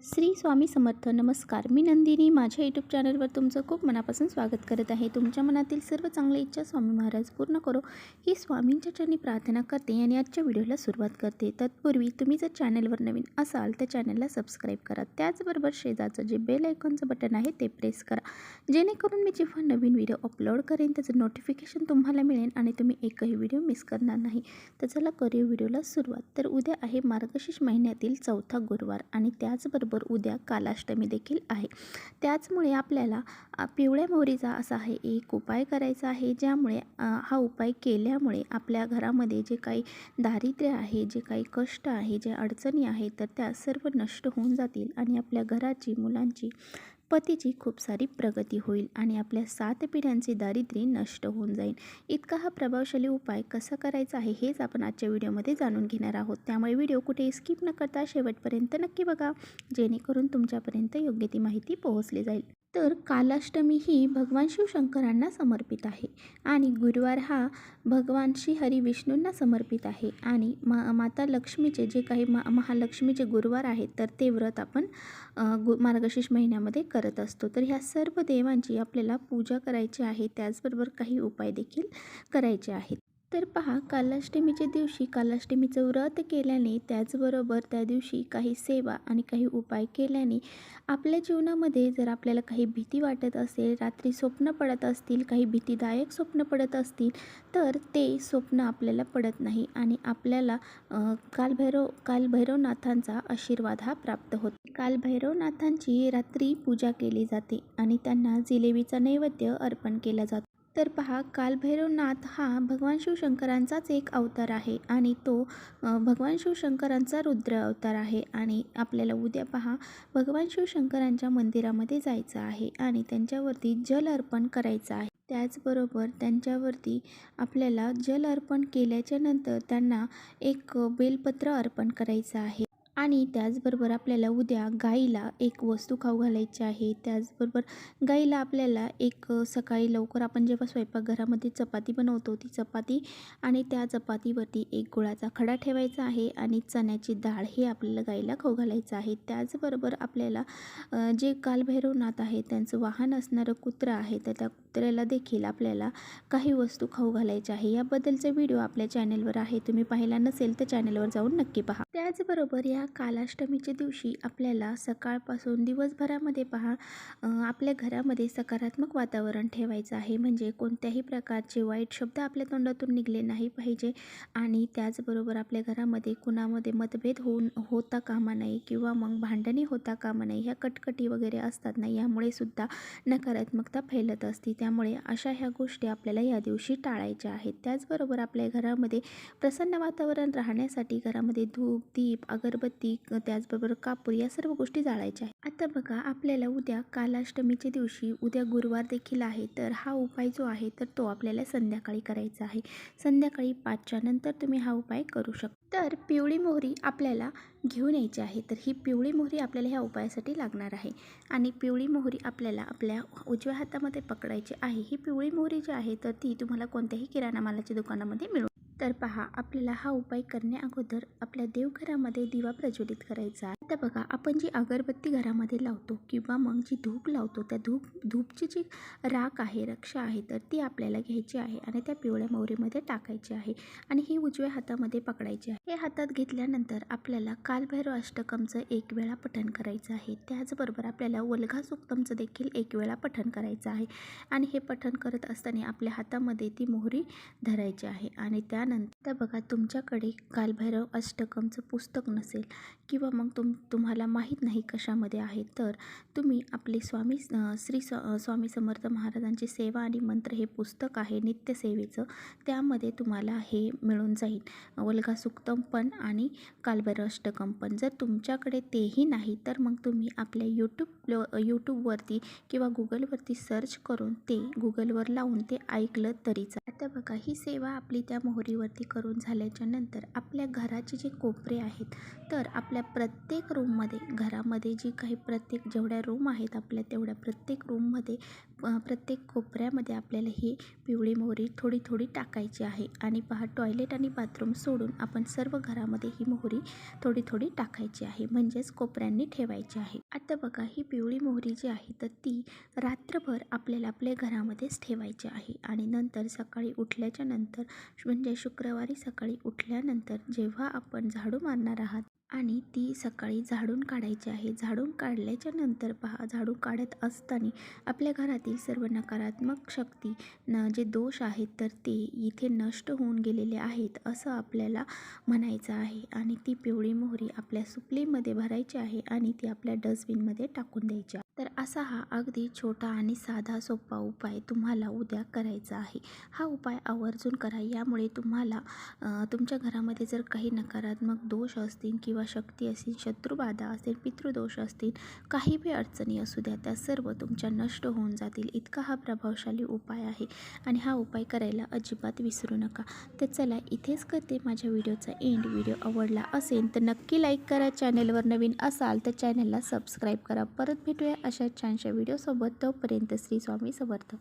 श्री स्वामी समर्थ. नमस्कार, मी नंदिनी. माझ्या यूट्यूब चॅनलवर तुमचं खूप मनापासून स्वागत करत आहे. तुमच्या मनातील सर्व चांगल्या इच्छा स्वामी महाराज पूर्ण करो ही स्वामींच्या चरणी प्रार्थना करते आणि आजच्या व्हिडिओला सुरुवात करते. तत्पूर्वी तुम्ही जर चॅनलवर नवीन असाल तर चॅनलला सबस्क्राईब करा. त्याचबरोबर शेजारचं जे बेल आयकॉनचं बटन आहे ते प्रेस करा, जेणेकरून मी जेव्हा नवीन व्हिडिओ अपलोड करेन त्याचं नोटिफिकेशन तुम्हाला मिळेल आणि तुम्ही एकही व्हिडिओ मिस करणार नाही. तर चला करूया व्हिडिओला सुरुवात. तर उद्या आहे मार्गशीर्ष महिन्यातील चौथा गुरुवार आणि त्याचबरोबर उद्या कालाष्टमी देखील आहे. त्याचमुळे आपल्याला पिवळ्या मोहरीचा असा आहे एक उपाय करायचा आहे, ज्यामुळे हा उपाय केल्यामुळे आपल्या घरामध्ये जे काही दारिद्र्य आहे, जे काही कष्ट आहे, जे अडचणी आहेत, तर त्या सर्व नष्ट होऊन जातील आणि आपल्या घराची, मुलांची, पतीची खूप सारी प्रगती होईल आणि आपल्या 7 पिढ्यांचे दारिद्र्य नष्ट होऊन जाईल. इतका हा प्रभावशाली उपाय कसा करायचा आहे हेच आपण आजच्या व्हिडिओमध्ये जाणून घेणार आहोत. त्यामुळे व्हिडिओ कुठे स्किप न करता शेवटपर्यंत नक्की बघा, जेणेकरून तुमच्यापर्यंत योग्य ती माहिती पोहोचली जाईल. तर कालाष्टमी ही भगवान शिवशंकरांना समर्पित आहे आणि गुरुवार हा भगवान श्री हरी विष्णूंना समर्पित आहे आणि माता लक्ष्मीचे जे काही महालक्ष्मीचे गुरुवार आहेत तर ते व्रत आपण मार्गशीर्ष महिन्यामध्ये करत असतो. तर ह्या सर्व देवांची आपल्याला पूजा करायची आहे, त्याचबरोबर काही उपाय देखील करायचे आहेत. तर पहा, कालाष्टमीच्या दिवशी कालाष्टमीचं व्रत केल्याने, त्याचबरोबर त्या दिवशी काही सेवा आणि काही उपाय केल्याने आपल्या जीवनामध्ये जर आपल्याला काही भीती वाटत असेल, रात्री स्वप्न पडत असतील, काही भीतीदायक स्वप्न पडत असतील, तर ते स्वप्न आपल्याला पडत नाही आणि आपल्याला कालभैरवनाथांचा आशीर्वाद हा प्राप्त होतो. कालभैरवनाथांची रात्री पूजा केली जाते आणि त्यांना जिलेबीचा नैवेद्य अर्पण केला जातो. तर पहा, कालभैरवनाथ हा भगवान शिवशंकरांचाच एक अवतार आहे आणि तो भगवान शिवशंकरांचा रुद्र अवतार आहे आणि आपल्याला उद्या पहा भगवान शिवशंकरांच्या मंदिरामध्ये जायचं आहे आणि त्यांच्यावरती जल अर्पण करायचं आहे. त्याचबरोबर त्यांच्यावरती आपल्याला जल अर्पण केल्याच्या नंतर त्यांना एक बेलपत्र अर्पण करायचं आहे आणि त्याचबरोबर आपल्याला उद्या गाईला एक वस्तू खाऊ घालायची आहे. त्याचबरोबर गाईला आपल्याला एक सकाळी लवकर आपण जेव्हा स्वयंपाकघरामध्ये चपाती बनवतो ती चपाती आणि त्या चपातीवरती एक गुळाचा खडा ठेवायचा आहे आणि चण्याची डाळ हे आपल्याला गाईला खाऊ घालायचं आहे. त्याचबरोबर आपल्याला जे कालभैरवनाथ आहे त्यांचं वाहन असणारं कुत्रं आहे, तर त्या कुत्र्याला देखील आपल्याला काही वस्तू खाऊ घालायच्या आहे. याबद्दलचा व्हिडिओ आपल्या चॅनलवर आहे, तुम्ही पाहिला नसेल तर चॅनलवर जाऊन नक्की पहा. त्याचबरोबर या कालाष्टमीच्या दिवशी आपल्याला सकाळपासून दिवसभरामध्ये पहा आपल्या घरामध्ये सकारात्मक वातावरण ठेवायचं आहे, म्हणजे कोणत्याही प्रकारचे वाईट शब्द आपल्या तोंडातून निघले नाही पाहिजे आणि त्याचबरोबर आपल्या घरामध्ये कुणामध्ये मतभेद होता कामा नये किंवा मग भांडणी होता कामा नये. ह्या कटकटी वगैरे असतात ना, यामुळे सुद्धा नकारात्मकता फैलत असते. त्यामुळे अशा ह्या गोष्टी आपल्याला या दिवशी टाळायच्या आहेत. त्याचबरोबर आपल्या घरामध्ये प्रसन्न वातावरण राहण्यासाठी घरामध्ये धूप, दीप, अगरबत्ती, त्याचबरोबर कापूर या सर्व गोष्टी जाळायच्या आहेत. आता बघा, आपल्याला उद्या कालाष्टमीच्या दिवशी, उद्या गुरुवार देखील आहे, तर हा उपाय जो आहे तर तो आपल्याला संध्याकाळी करायचा आहे. संध्याकाळी 5च्या नंतर तुम्ही हा उपाय करू शकता. तर पिवळी मोहरी आपल्याला घेऊन यायची आहे. तर ही पिवळी मोहरी आपल्याला ह्या उपायासाठी लागणार आहे आणि पिवळी मोहरी आपल्याला आपल्या उजव्या हातामध्ये पकडायची आहे. ही पिवळी मोहरी जी आहे तर ती तुम्हाला कोणत्याही किराणा मालाच्या दुकानामध्ये मिळून. तर पहा, आपल्याला हा उपाय करण्या अगोदर आपल्या देवघरामध्ये दिवा प्रज्वलित करायचा आहे. आता बघा, आपण जी अगरबत्ती घरामध्ये लावतो किंवा मग जी धूप लावतो, त्या धूपची जी राख आहे, रक्षा आहे, तर ती आपल्याला घ्यायची आहे आणि त्या पिवळ्या मोहरीमध्ये टाकायची आहे आणि ही उजव्या हातामध्ये पकडायची आहे. हे हातात घेतल्यानंतर आपल्याला कालभैरव अष्टकमचं एक वेळा पठण करायचं आहे. त्याचबरोबर आपल्याला वल्घा सूक्तमचं देखील एक वेळा पठण करायचं आहे आणि हे पठण करत असताना आपल्या हातामध्ये ती मोहरी धरायची आहे आणि त्यानंतर बघा, तुमच्याकडे कालभैरव अष्टकमचं पुस्तक नसेल किंवा मग तुम्हाला माहीत नाही कशामध्ये आहे, तर तुम्ही आपले स्वामी समर्थ महाराजांची सेवा आणि मंत्र हे पुस्तक आहे नित्यसेवेचं, त्यामध्ये तुम्हाला हे मिळून जाईल, वल्घा सूक्तम पण आणि कालभैरव अष्टकम पण. जर तुमच्याकडे तेही नाही तर मग तुम्ही आपल्या यूट्यूबवरती किंवा गुगलवरती सर्च करून ते गुगलवर लावून ते ऐकलं तरी चालेल. आता बघा, ही सेवा आपली त्या मोहरीवरती करून झाल्याच्या नंतर आपल्या घराचे जे कोपरे आहेत, तर आपल्या प्रत्येक प्रत्येक रूममध्ये घरामध्ये जी काही प्रत्येक जेवढ्या रूम आहेत आपल्या तेवढ्या प्रत्येक रूममध्ये प्रत्येक कोपऱ्यामध्ये आपल्याला ही पिवळी मोहरी थोडी थोडी टाकायची आहे. आणि पहा टॉयलेट आणि बाथरूम सोडून आपण सर्व घरामध्ये ही मोहरी थोडी थोडी टाकायची आहे, म्हणजेच कोपऱ्यांनी ठेवायची आहे. आता बघा ही पिवळी मोहरी जी आहे तर ती रात्रभर आपल्याला आपल्या घरामध्येच ठेवायची आहे. आणि नंतर सकाळी उठल्याच्या नंतर म्हणजे शुक्रवारी सकाळी उठल्यानंतर जेव्हा आपण झाडू मारणार आहात आणि ती सकाळी झाडून काढायची आहे. झाडून काढल्याच्या नंतर पहा झाडू काढत असताना आपल्या घरातील सर्व नकारात्मक शक्ती जे दोष आहेत तर ते इथे नष्ट होऊन गेलेले आहेत असं आपल्याला म्हणायचं आहे. आणि ती पिवळी मोहरी आपल्या सुपलीमध्ये भरायची आहे आणि ती आपल्या डस्टबिनमध्ये टाकून द्यायची आहे. तर असा हा अगदी छोटा आणि साधा सोपा उपाय तुम्हाला उद्या करायचा आहे. हा उपाय आवर्जून करा. यामुळे तुम्हाला तुमच्या घरामध्ये जर काही नकारात्मक दोष असतील किंवा शक्ती असतील, शत्रुबाधा असेल, पितृदोष असतील, काही बी अडचणी असू द्या त्या सर्व तुमच्या नष्ट होऊन जातील. इतका हा प्रभावशाली उपाय आहे आणि हा उपाय करायला अजिबात विसरू नका. तर चला इथेच करते माझ्या व्हिडिओचा एंड. व्हिडिओ आवडला असेल तर नक्की लाईक करा. चॅनलवर नवीन असाल तर चॅनलला सबस्क्राईब करा. परत भेटूया अशा छानशा व्हिडिओसोबत. तोपर्यंत श्री स्वामी समर्थ.